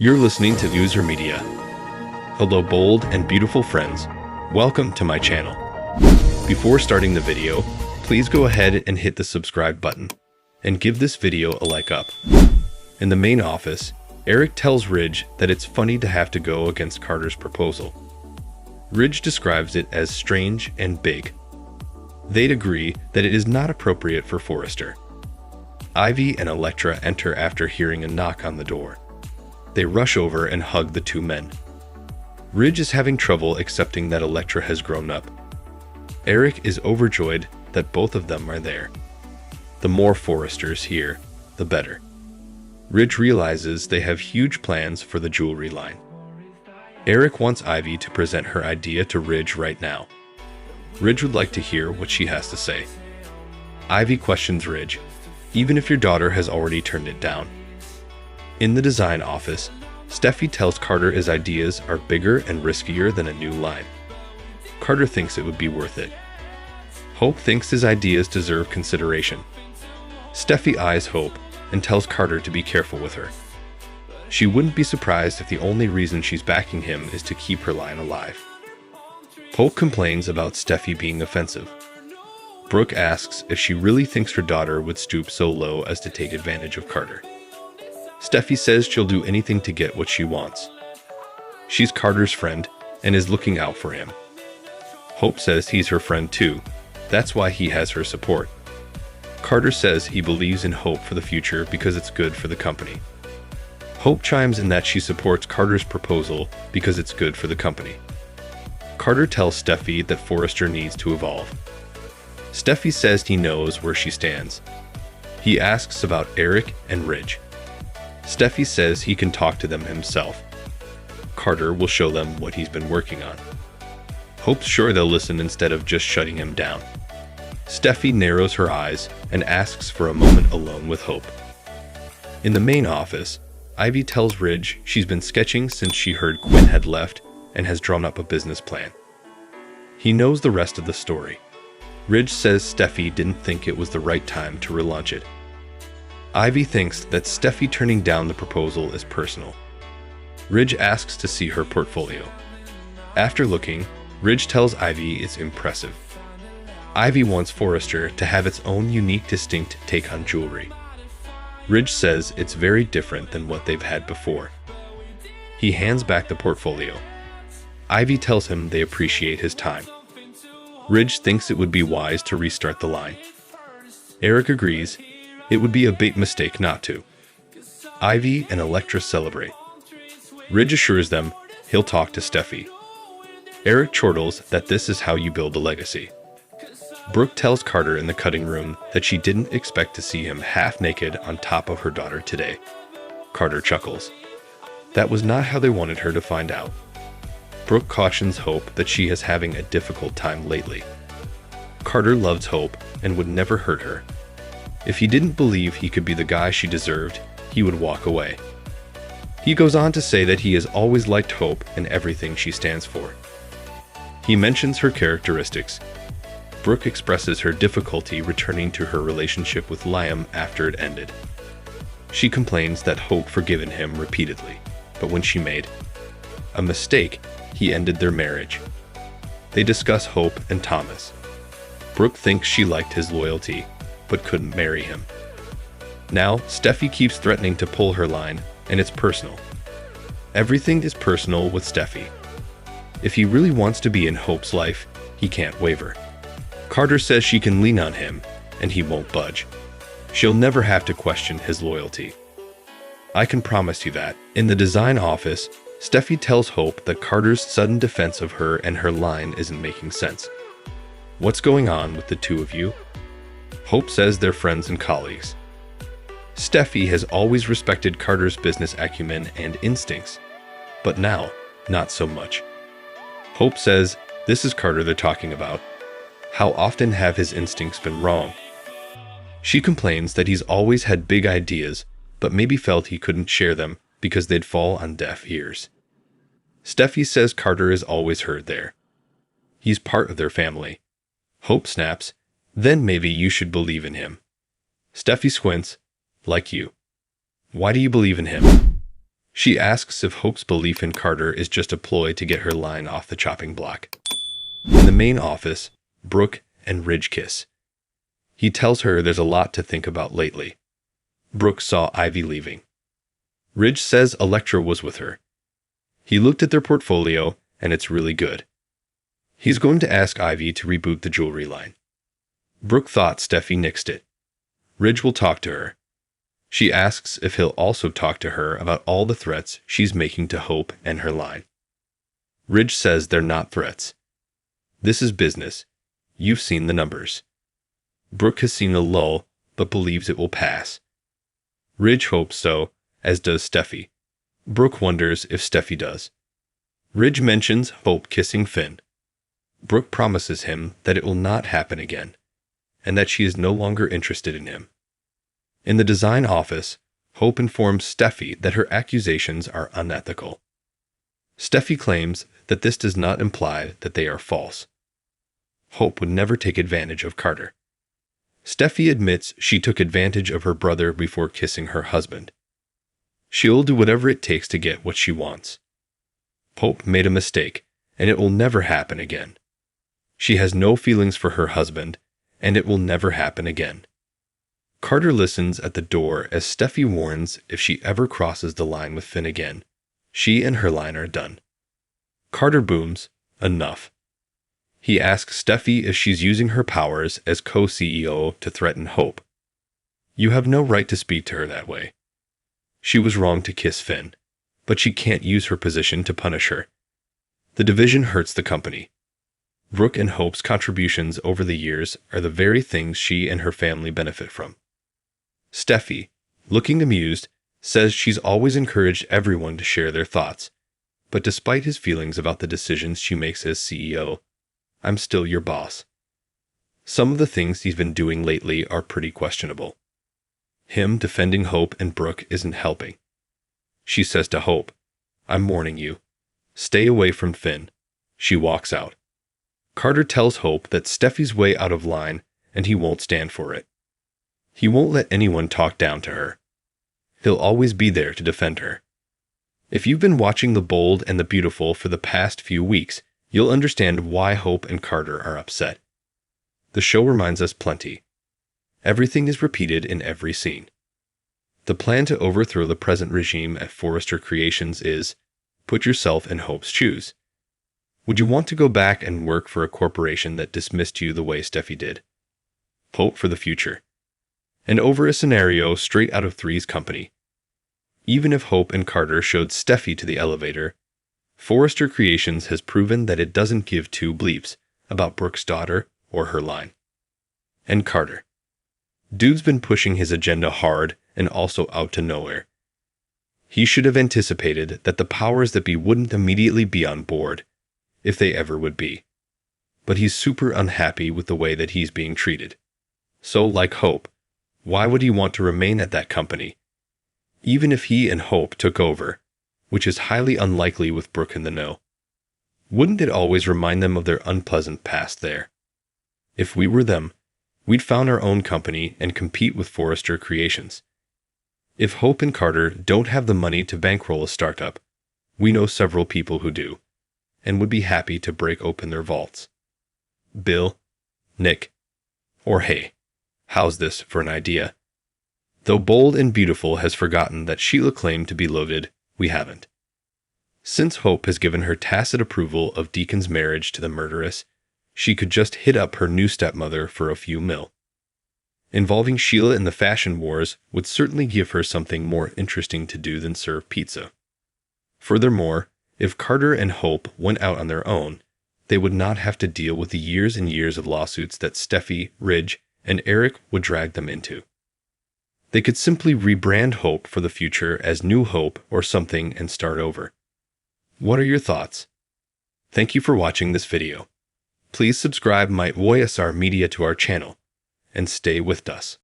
You're listening to User Media. Hello bold and beautiful friends, welcome to my channel. Before starting the video, please go ahead and hit the subscribe button, and give this video a like up. In the main office, Eric tells Ridge that it's funny to have to go against Carter's proposal. Ridge describes it as strange and big. They'd agree that it is not appropriate for Forrester. Ivy and Elektra enter after hearing a knock on the door. They rush over and hug the two men. Ridge is having trouble accepting that Elektra has grown up. Eric is overjoyed that both of them are there. The more Forresters here, the better. Ridge realizes they have huge plans for the jewelry line. Eric wants Ivy to present her idea to Ridge right now. Ridge would like to hear what she has to say. Ivy questions Ridge, even if your daughter has already turned it down. In the design office, Steffy tells Carter his ideas are bigger and riskier than a new line. Carter thinks it would be worth it. Hope thinks his ideas deserve consideration. Steffy eyes Hope and tells Carter to be careful with her. She wouldn't be surprised if the only reason she's backing him is to keep her line alive. Hope complains about Steffy being offensive. Brooke asks if she really thinks her daughter would stoop so low as to take advantage of Carter. Steffy says she'll do anything to get what she wants. She's Carter's friend and is looking out for him. Hope says he's her friend too. That's why he has her support. Carter says he believes in Hope for the future because it's good for the company. Hope chimes in that she supports Carter's proposal because it's good for the company. Carter tells Steffy that Forrester needs to evolve. Steffy says he knows where she stands. He asks about Eric and Ridge. Steffy says he can talk to them himself. Carter will show them what he's been working on. Hope's sure they'll listen instead of just shutting him down. Steffy narrows her eyes and asks for a moment alone with Hope. In the main office, Ivy tells Ridge she's been sketching since she heard Quinn had left and has drawn up a business plan. He knows the rest of the story. Ridge says Steffy didn't think it was the right time to relaunch it. Ivy thinks that Steffy turning down the proposal is personal. Ridge asks to see her portfolio. After looking, Ridge tells Ivy it's impressive. Ivy wants Forrester to have its own unique, distinct take on jewelry. Ridge says it's very different than what they've had before. He hands back the portfolio. Ivy tells him they appreciate his time. Ridge thinks it would be wise to restart the line. Eric agrees. It would be a big mistake not to. Ivy and Elektra celebrate. Ridge assures them he'll talk to Steffy. Eric chortles that this is how you build a legacy. Brooke tells Carter in the cutting room that she didn't expect to see him half naked on top of her daughter today. Carter chuckles. That was not how they wanted her to find out. Brooke cautions Hope that she is having a difficult time lately. Carter loves Hope and would never hurt her. If he didn't believe he could be the guy she deserved, he would walk away. He goes on to say that he has always liked Hope and everything she stands for. He mentions her characteristics. Brooke expresses her difficulty returning to her relationship with Liam after it ended. She complains that Hope forgiven him repeatedly, but when she made a mistake, he ended their marriage. They discuss Hope and Thomas. Brooke thinks she liked his loyalty, but couldn't marry him. Now, Steffy keeps threatening to pull her line, and it's personal. Everything is personal with Steffy. If he really wants to be in Hope's life, he can't waver. Carter says she can lean on him, and he won't budge. She'll never have to question his loyalty. I can promise you that. In the design office, Steffy tells Hope that Carter's sudden defense of her and her line isn't making sense. What's going on with the two of you? Hope says they're friends and colleagues. Steffy has always respected Carter's business acumen and instincts, but now, not so much. Hope says this is Carter they're talking about. How often have his instincts been wrong? She complains that he's always had big ideas, but maybe felt he couldn't share them because they'd fall on deaf ears. Steffy says Carter is always heard there. He's part of their family. Hope snaps, then maybe you should believe in him. Steffy squints, like you. Why do you believe in him? She asks if Hope's belief in Carter is just a ploy to get her line off the chopping block. In the main office, Brooke and Ridge kiss. He tells her there's a lot to think about lately. Brooke saw Ivy leaving. Ridge says Electra was with her. He looked at their portfolio, and it's really good. He's going to ask Ivy to reboot the jewelry line. Brooke thought Steffy nixed it. Ridge will talk to her. She asks if he'll also talk to her about all the threats she's making to Hope and her line. Ridge says they're not threats. This is business. You've seen the numbers. Brooke has seen a lull, but believes it will pass. Ridge hopes so, as does Steffy. Brooke wonders if Steffy does. Ridge mentions Hope kissing Finn. Brooke promises him that it will not happen again, and that she is no longer interested in him. In the design office, Hope informs Steffy that her accusations are unethical. Steffy claims that this does not imply that they are false. Hope would never take advantage of Carter. Steffy admits she took advantage of her brother before kissing her husband. She'll do whatever it takes to get what she wants. Hope made a mistake, and it will never happen again. She has no feelings for her husband, and it will never happen again. Carter listens at the door as Steffy warns if she ever crosses the line with Finn again, she and her line are done. Carter booms, enough. He asks Steffy if she's using her powers as co-CEO to threaten Hope. You have no right to speak to her that way. She was wrong to kiss Finn, but she can't use her position to punish her. The division hurts the company. Brooke and Hope's contributions over the years are the very things she and her family benefit from. Steffy, looking amused, says she's always encouraged everyone to share their thoughts, but despite his feelings about the decisions she makes as CEO, I'm still your boss. Some of the things he's been doing lately are pretty questionable. Him defending Hope and Brooke isn't helping. She says to Hope, I'm warning you. Stay away from Finn. She walks out. Carter tells Hope that Steffy's way out of line and he won't stand for it. He won't let anyone talk down to her. He'll always be there to defend her. If you've been watching The Bold and the Beautiful for the past few weeks, you'll understand why Hope and Carter are upset. The show reminds us plenty. Everything is repeated in every scene. The plan to overthrow the present regime at Forrester Creations is, put yourself in Hope's shoes. Would you want to go back and work for a corporation that dismissed you the way Steffy did? Hope for the future. And over a scenario straight out of Three's Company. Even if Hope and Carter showed Steffy to the elevator, Forrester Creations has proven that it doesn't give two bleeps about Brooke's daughter or her line. And Carter. Dude's been pushing his agenda hard and also out to nowhere. He should have anticipated that the powers that be wouldn't immediately be on board, if they ever would be. But he's super unhappy with the way that he's being treated. So, like Hope, why would he want to remain at that company? Even if he and Hope took over, which is highly unlikely with Brooke in the know. Wouldn't it always remind them of their unpleasant past there? If we were them, we'd found our own company and compete with Forrester Creations. If Hope and Carter don't have the money to bankroll a startup, we know several people who do, and would be happy to break open their vaults. Bill, Nick, or hey, how's this for an idea? Though Bold and Beautiful has forgotten that Sheila claimed to be loaded, we haven't. Since Hope has given her tacit approval of Deacon's marriage to the murderess, she could just hit up her new stepmother for a few mil. Involving Sheila in the fashion wars would certainly give her something more interesting to do than serve pizza. Furthermore, if Carter and Hope went out on their own, they would not have to deal with the years and years of lawsuits that Steffy, Ridge, and Eric would drag them into. They could simply rebrand Hope for the future as New Hope or something and start over. What are your thoughts? Thank you for watching this video. Please subscribe my OSR Media to our channel and stay with us.